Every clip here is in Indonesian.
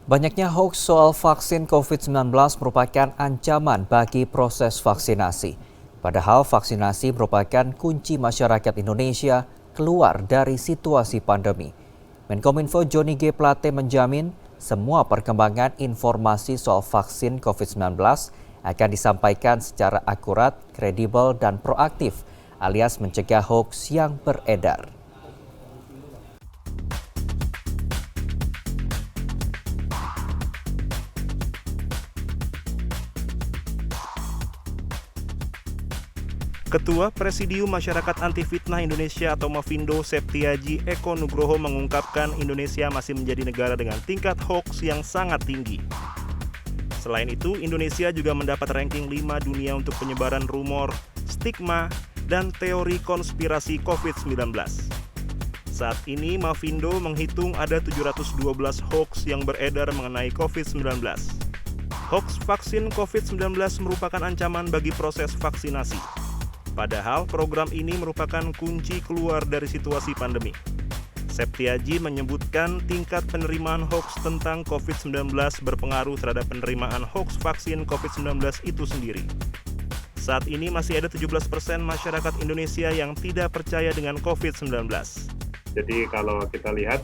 Banyaknya hoax soal vaksin COVID-19 merupakan ancaman bagi proses vaksinasi. Padahal vaksinasi merupakan kunci masyarakat Indonesia keluar dari situasi pandemi. Menkominfo Johnny G. Plate menjamin semua perkembangan informasi soal vaksin COVID-19 akan disampaikan secara akurat, kredibel, dan proaktif, alias mencegah hoax yang beredar. Ketua Presidium Masyarakat Anti Fitnah Indonesia atau Mafindo Septiaji Eko Nugroho mengungkapkan Indonesia masih menjadi negara dengan tingkat hoax yang sangat tinggi. Selain itu, Indonesia juga mendapat ranking 5 dunia untuk penyebaran rumor, stigma, dan teori konspirasi COVID-19. Saat ini, Mafindo menghitung ada 712 hoax yang beredar mengenai COVID-19. Hoax vaksin COVID-19 merupakan ancaman bagi proses vaksinasi. Padahal program ini merupakan kunci keluar dari situasi pandemi. Septiaji menyebutkan tingkat penerimaan hoax tentang COVID-19 berpengaruh terhadap penerimaan hoax vaksin COVID-19 itu sendiri. Saat ini masih ada 17% masyarakat Indonesia yang tidak percaya dengan COVID-19. Jadi kalau kita lihat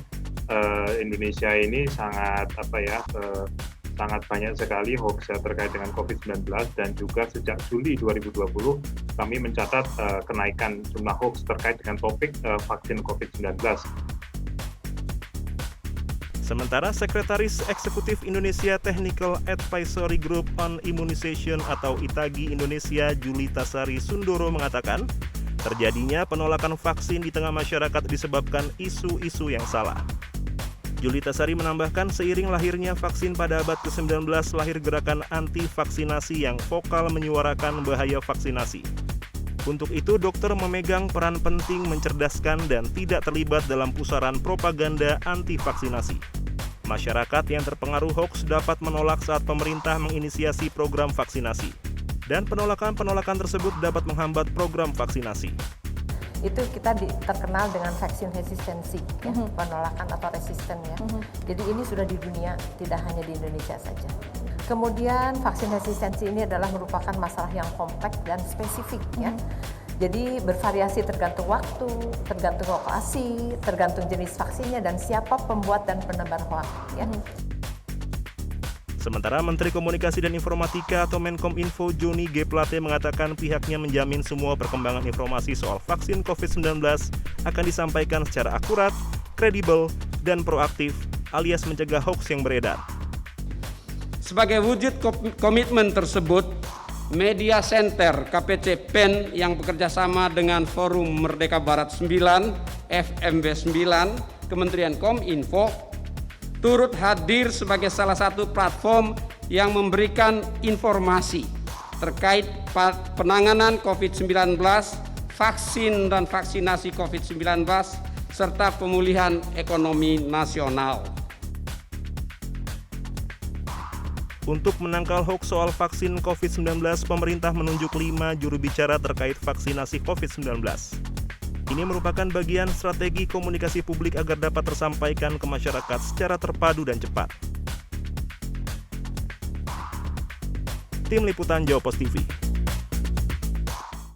Indonesia ini sangat banyak sekali hoax terkait dengan COVID-19 dan juga sejak Juli 2020 kami mencatat kenaikan jumlah hoax terkait dengan topik vaksin COVID-19. Sementara Sekretaris Eksekutif Indonesia Technical Advisory Group on Immunization atau ITAGI Indonesia Julita Sari Sundoro mengatakan, terjadinya penolakan vaksin di tengah masyarakat disebabkan isu-isu yang salah. Julita Sari menambahkan seiring lahirnya vaksin pada abad ke-19 lahir gerakan anti-vaksinasi yang vokal menyuarakan bahaya vaksinasi. Untuk itu, dokter memegang peran penting mencerdaskan dan tidak terlibat dalam pusaran propaganda anti-vaksinasi. Masyarakat yang terpengaruh hoax dapat menolak saat pemerintah menginisiasi program vaksinasi. Dan penolakan-penolakan tersebut dapat menghambat program vaksinasi. Itu kita terkenal dengan vaksin resistensi, ya, penolakan atau resisten ya. Jadi ini sudah di dunia, tidak hanya di Indonesia saja. Kemudian vaksin resistensi ini adalah merupakan masalah yang kompleks dan spesifik ya. Jadi bervariasi tergantung waktu, tergantung lokasi, tergantung jenis vaksinnya dan siapa pembuat dan penebar hoax ya. Sementara Menteri Komunikasi dan Informatika atau Menkominfo Johnny G. Plate mengatakan pihaknya menjamin semua perkembangan informasi soal vaksin COVID-19 akan disampaikan secara akurat, kredibel, dan proaktif, alias mencegah hoax yang beredar. Sebagai wujud komitmen tersebut, Media Center KPC PEN yang bekerjasama dengan Forum Merdeka Barat 9, FMB 9, Kementerian Kominfo, turut hadir sebagai salah satu platform yang memberikan informasi terkait penanganan COVID-19, vaksin dan vaksinasi COVID-19, serta pemulihan ekonomi nasional. Untuk menangkal hoax soal vaksin COVID-19, pemerintah menunjuk 5 juru bicara terkait vaksinasi COVID-19. Ini merupakan bagian strategi komunikasi publik agar dapat tersampaikan ke masyarakat secara terpadu dan cepat. Tim Liputan Jawa Post TV.